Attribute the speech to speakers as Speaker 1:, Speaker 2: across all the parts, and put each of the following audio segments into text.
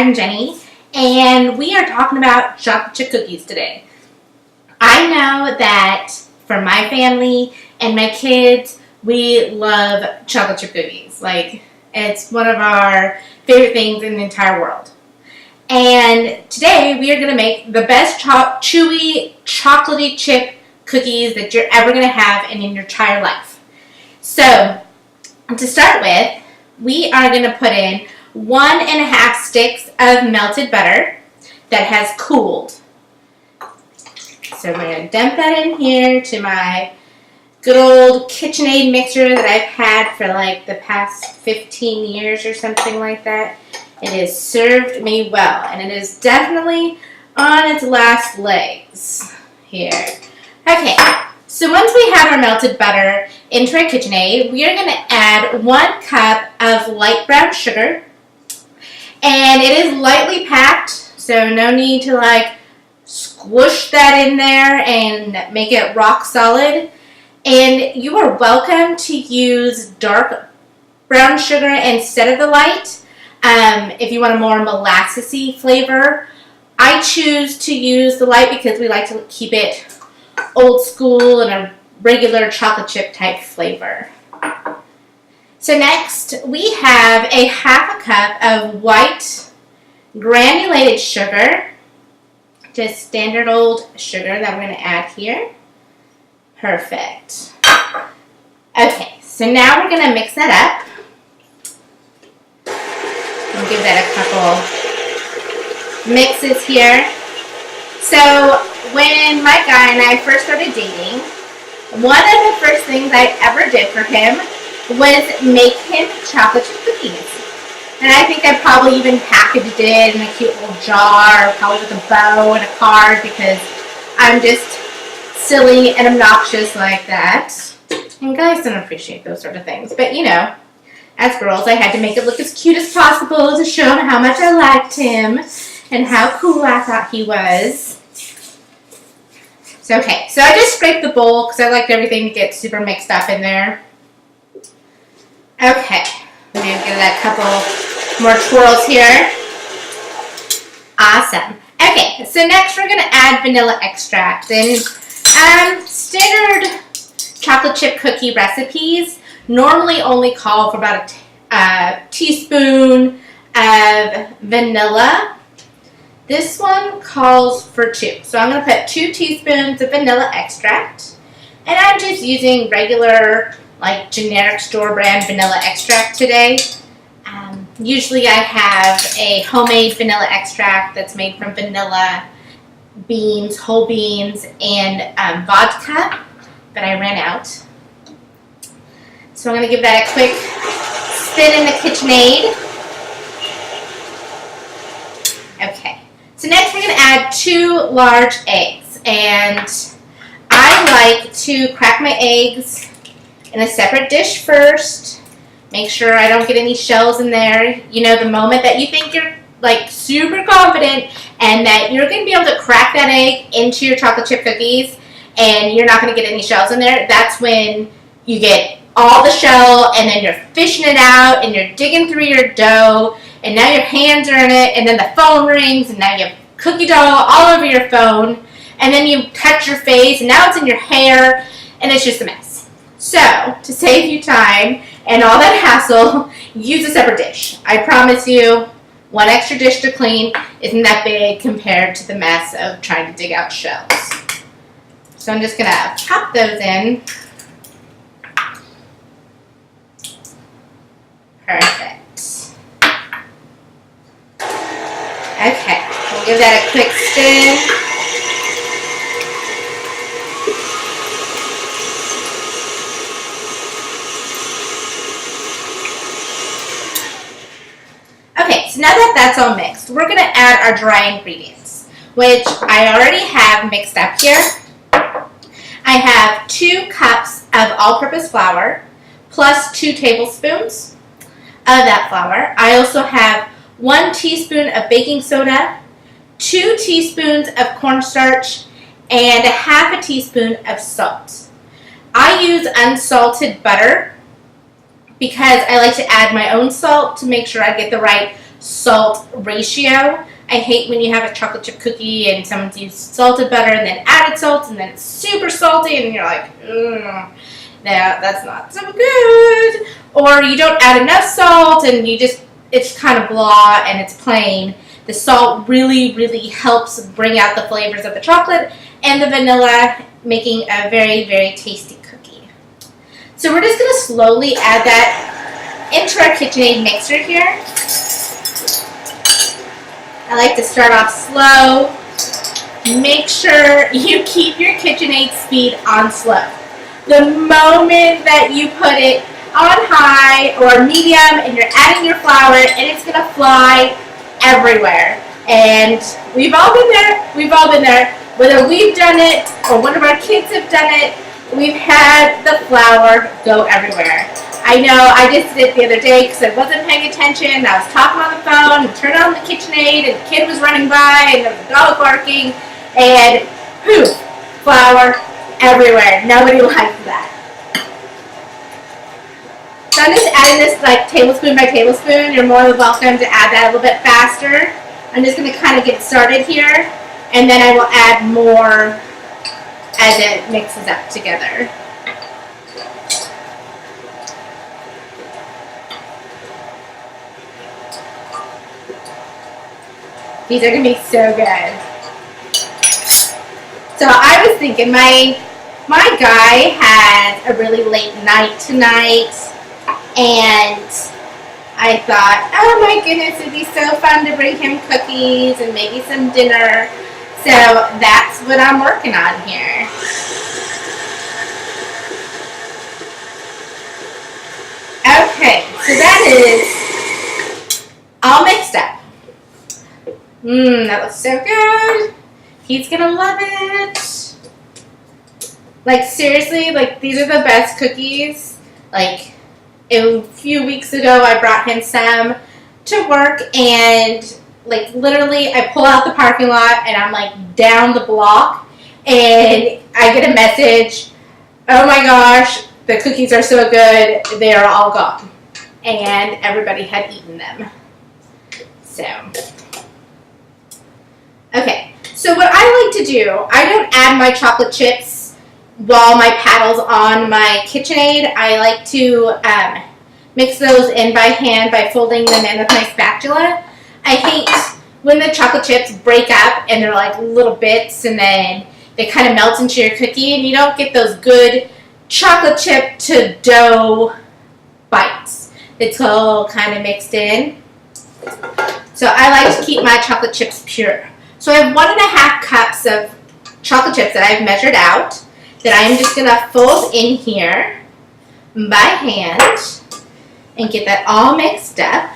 Speaker 1: I'm Jenny, and we are talking about chocolate chip cookies today. I know that for my family and my kids, we love chocolate chip cookies. Like, it's one of our favorite things in the entire world. And today we are going to make the best chewy, chocolatey chip cookies that you're ever going to have in your entire life. So, to start with, we are going to put in 1.5 sticks of melted butter that has cooled. So we're going to dump that in here to my good old KitchenAid mixer that I've had for like the past 15 years or something like that. It has served me well, and it is definitely on its last legs here. Okay, so once we have our melted butter into our KitchenAid, we are going to add 1 cup of light brown sugar. And it is lightly packed, so no need to like squish that in there and make it rock solid. And you are welcome to use dark brown sugar instead of the light if you want a more molassesy flavor. I choose to use the light because we like to keep it old school and a regular chocolate chip type flavor. So next, we have a 1/2 cup of white granulated sugar, just standard old sugar that we're going to add here. Perfect. Okay, so now we're going to mix that up. We'll give that a couple mixes here. So when my guy and I first started dating, one of the first things I ever did for him was make him chocolate chip cookies. And I think I probably even packaged it in a cute little jar, probably with a bow and a card, because I'm just silly and obnoxious like that. And guys don't appreciate those sort of things. But you know, as girls, I had to make it look as cute as possible to show him how much I liked him and how cool I thought he was. So okay, so I just scraped the bowl because I liked everything to get super mixed up in there. Okay, I'm going to give that a couple more twirls here. Awesome. Okay, so next we're going to add vanilla extract. And standard chocolate chip cookie recipes normally only call for about a teaspoon of vanilla. This one calls for 2. So I'm going to put 2 teaspoons of vanilla extract. And I'm just using regular, like generic store brand vanilla extract today. Usually I have a homemade vanilla extract that's made from vanilla, beans, whole beans, and vodka, but I ran out. So I'm going to give that a quick spin in the KitchenAid. Okay, so next we're going to add 2 large eggs, and I like to crack my eggs in a separate dish first. Make sure I don't get any shells in there. You know, the moment that you think you're like super confident and that you're going to be able to crack that egg into your chocolate chip cookies and you're not going to get any shells in there, that's when you get all the shell and then you're fishing it out and you're digging through your dough and now your hands are in it and then the phone rings and now you have cookie dough all over your phone and then you touch your face and now it's in your hair and it's just a mess. So, to save you time and all that hassle, use a separate dish. I promise you, 1 extra dish to clean isn't that big compared to the mess of trying to dig out shells. So I'm just going to pop those in. Perfect. Okay, we'll give that a quick spin. Okay, so now that that's all mixed, we're going to add our dry ingredients, which I already have mixed up here. I have 2 cups of all-purpose flour plus 2 tablespoons of that flour. I also have 1 teaspoon of baking soda, 2 teaspoons of cornstarch, and 1/2 teaspoon of salt. I use unsalted butter because I like to add my own salt to make sure I get the right salt ratio. I hate when you have a chocolate chip cookie and someone's used salted butter and then added salt and then it's super salty and you're like, ugh, no, that's not so good. Or you don't add enough salt and it's kind of blah and it's plain. The salt really, really helps bring out the flavors of the chocolate and the vanilla, making a very, very tasty cookie. So we're just going to slowly add that into our KitchenAid mixer here. I like to start off slow. Make sure you keep your KitchenAid speed on slow. The moment that you put it on high or medium and you're adding your flour, and it's going to fly everywhere. And we've all been there. We've all been there. Whether we've done it or one of our kids have done it, we've had the flour go everywhere. I know I just did it the other day because I wasn't paying attention. I was talking on the phone and turned on the KitchenAid and the kid was running by and there was a dog barking and poof, flour everywhere. Nobody likes that. So I'm just adding this like tablespoon by tablespoon. You're more than welcome to add that a little bit faster. I'm just going to kind of get started here, and then I will add more as it mixes up together. These are going to be so good. So I was thinking my guy has a really late night tonight. And I thought, oh my goodness, it'd be so fun to bring him cookies and maybe some dinner. So that's what I'm working on here. Okay, so that is all mixed up. That looks so good. He's gonna love it. Like seriously, like these are the best cookies. Like, a few weeks ago, I brought him some to work, and like literally, I pull out the parking lot, and I'm like down the block, and I get a message, oh my gosh, the cookies are so good, they are all gone, and everybody had eaten them. So, okay, so what I like to do, I don't add my chocolate chips while my paddle's on my KitchenAid. I like to mix those in by hand by folding them in with my spatula. I hate when the chocolate chips break up and they're like little bits and then they kind of melt into your cookie and you don't get those good chocolate chip to dough bites. It's all kind of mixed in. So I like to keep my chocolate chips pure. So I have 1.5 cups of chocolate chips that I've measured out that I'm just going to fold in here by hand and get that all mixed up.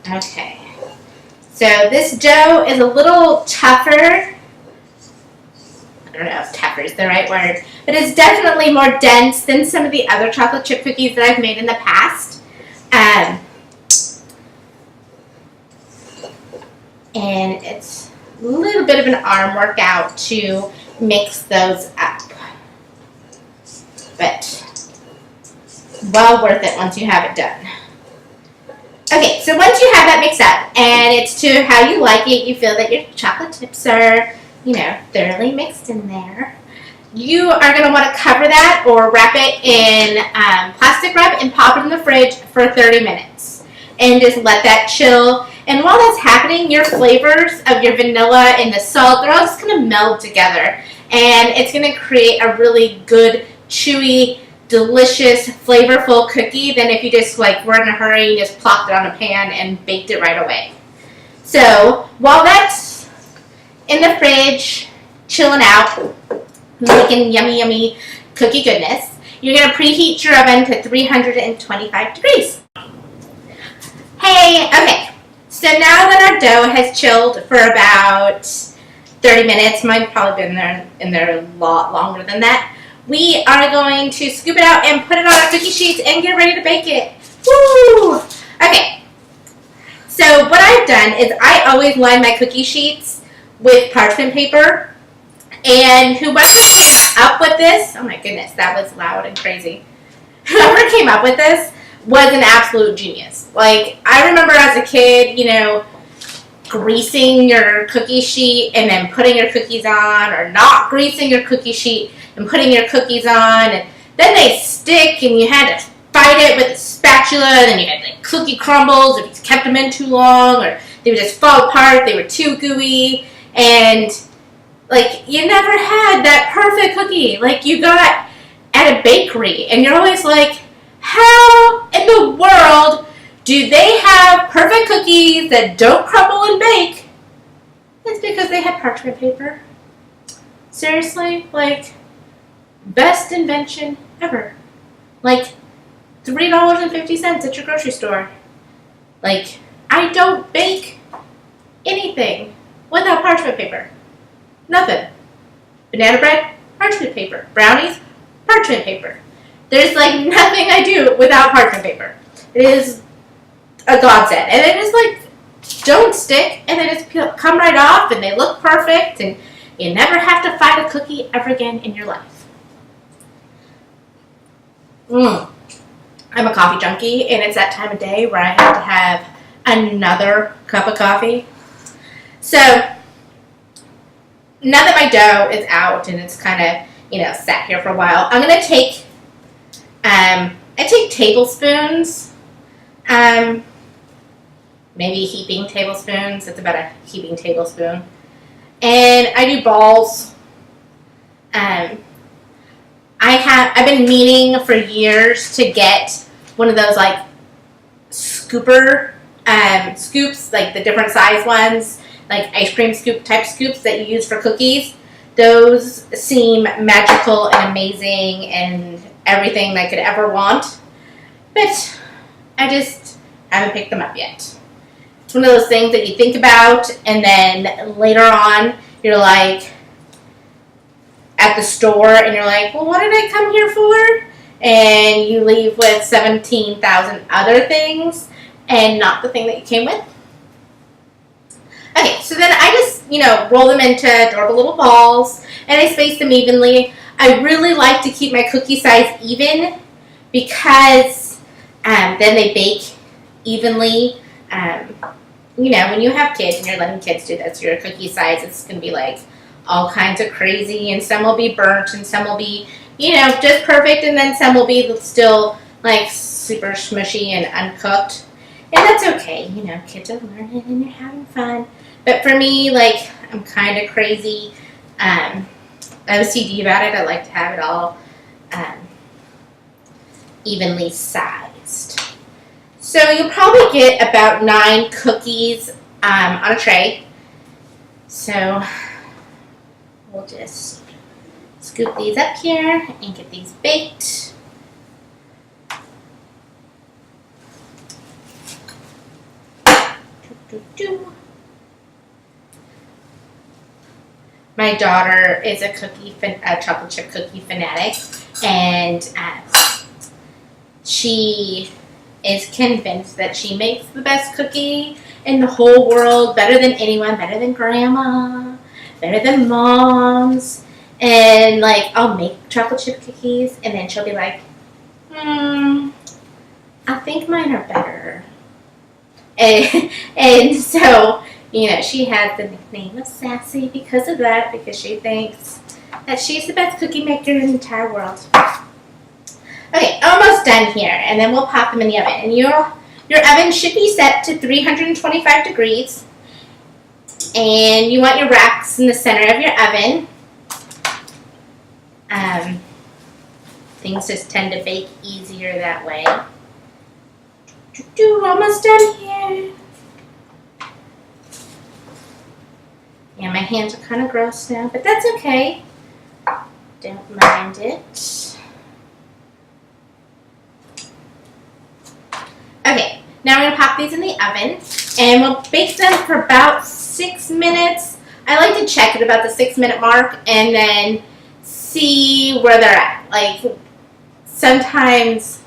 Speaker 1: Okay, so this dough is a little tougher. I don't know if tougher is the right word, but it's definitely more dense than some of the other chocolate chip cookies that I've made in the past. And it's a little bit of an arm workout to mix those up, but well worth it once you have it done. Okay, so once you have that mixed up and it's to how you like it, you feel that your chocolate chips are, you know, thoroughly mixed in there, you are going to want to cover that or wrap it in plastic wrap and pop it in the fridge for 30 minutes and just let that chill. And while that's happening, your flavors of your vanilla and the salt, they're all just going to meld together. And it's going to create a really good, chewy, delicious, flavorful cookie than if you just like were in a hurry and just plopped it on a pan and baked it right away. So while that's in the fridge, chilling out, making yummy, yummy cookie goodness, you're going to preheat your oven to 325 degrees. Hey, okay. So now that our dough has chilled for about 30 minutes, might probably been in there a lot longer than that, we are going to scoop it out and put it on our cookie sheets and get ready to bake it. Woo! Okay, so what I've done is I always line my cookie sheets with parchment paper, and whoever came up with this, oh my goodness, that was loud and crazy. whoever came up with this was an absolute genius. Like, I remember as a kid, greasing your cookie sheet and then putting your cookies on, or not greasing your cookie sheet and putting your cookies on, and then they stick and you had to fight it with a spatula, and then you had like cookie crumbles if you kept them in too long, or they would just fall apart, they were too gooey, and like you never had that perfect cookie like you got at a bakery, and you're always like, how in the world do they have perfect cookies that don't crumble and bake? It's because they had parchment paper. Seriously, like, best invention ever. Like, $3.50 at your grocery store. Like, I don't bake anything without parchment paper. Nothing. Banana bread, parchment paper. Brownies, parchment paper. There's like nothing I do without parchment paper. It is a godsend. And they just like don't stick, and they just come right off, and they look perfect, and you never have to fight a cookie ever again in your life. I'm a coffee junkie, and it's that time of day where I have to have another cup of coffee. So now that my dough is out and it's kind of, sat here for a while, I'm going to take, I take tablespoons, maybe heaping tablespoons. It's about a heaping tablespoon. And I do balls. I've been meaning for years to get one of those like scooper scoops, like the different size ones, like ice cream scoop type scoops that you use for cookies. Those seem magical and amazing and everything I could ever want, but I just haven't picked them up yet. It's one of those things that you think about, and then later on you're like at the store and you're like, well, what did I come here for? And you leave with 17,000 other things and not the thing that you came with. Okay, so then I just, roll them into adorable little balls, and I space them evenly. I really like to keep my cookie size even because then they bake evenly. When you have kids and you're letting kids do this, your cookie size is going to be like all kinds of crazy, and some will be burnt, and some will be, just perfect, and then some will be still like super smushy and uncooked. And that's okay, kids are learning and they're having fun. But for me, like, I'm kind of crazy. I have OCD about it. I like to have it all evenly sized. So you'll probably get about 9 cookies on a tray. So we'll just scoop these up here and get these baked. My daughter is a chocolate chip cookie fanatic, and she is convinced that she makes the best cookie in the whole world, better than anyone, better than grandma, better than mom's. And like, I'll make chocolate chip cookies, and then she'll be like, I think mine are better. And so, she has the nickname of Sassy because of that, because she thinks that she's the best cookie maker in the entire world. Okay, almost done here, and then we'll pop them in the oven. And your oven should be set to 325 degrees, and you want your racks in the center of your oven. Things just tend to bake easier that way. Almost done here. Yeah, my hands are kind of gross now, but that's okay. Don't mind it. Okay, now we're going to pop these in the oven, and we'll bake them for about 6 minutes. I like to check at about the 6-minute mark and then see where they're at. Like, sometimes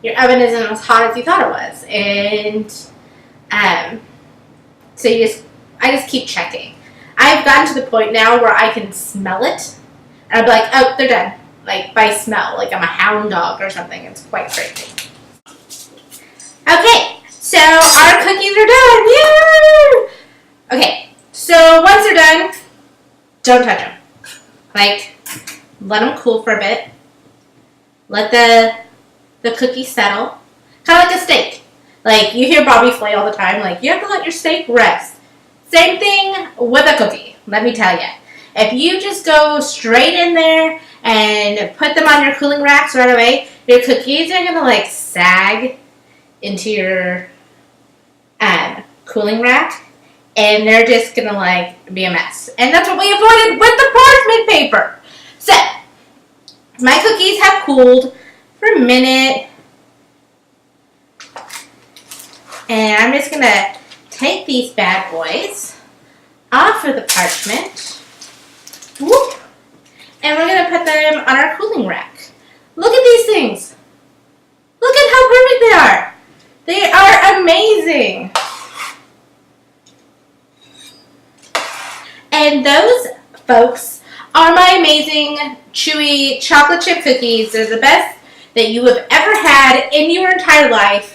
Speaker 1: your oven isn't as hot as you thought it was, and so I just keep checking. I've gotten to the point now where I can smell it, and I'll be like, oh, they're done. like by smell, like I'm a hound dog or something. It's quite crazy. Okay, so our cookies are done. Yay! Okay, so once they're done, don't touch them. Like, let them cool for a bit. Let the cookie settle. Kind of like a steak. Like, you hear Bobby Flay all the time, like, you have to let your steak rest. Same thing with a cookie, let me tell you. If you just go straight in there and put them on your cooling racks right away, your cookies are going to, like, sag into your cooling rack, and they're just going to, like, be a mess. And that's what we avoided with the parchment paper. So, my cookies have cooled for a minute. And I'm just going to take these bad boys off of the parchment. Whoop. And we're going to put them on our cooling rack. Look at these things. Look at how perfect they are. They are amazing. And those, folks, are my amazing chewy chocolate chip cookies. They're the best that you have ever had in your entire life.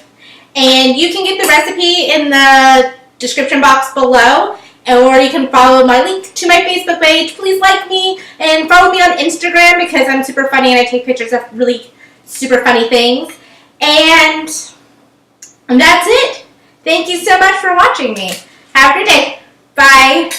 Speaker 1: And you can get the recipe in the description box below, or you can follow my link to my Facebook page. Please like me and follow me on Instagram because I'm super funny and I take pictures of really super funny things. And that's it. Thank you so much for watching me. Have a good day. Bye.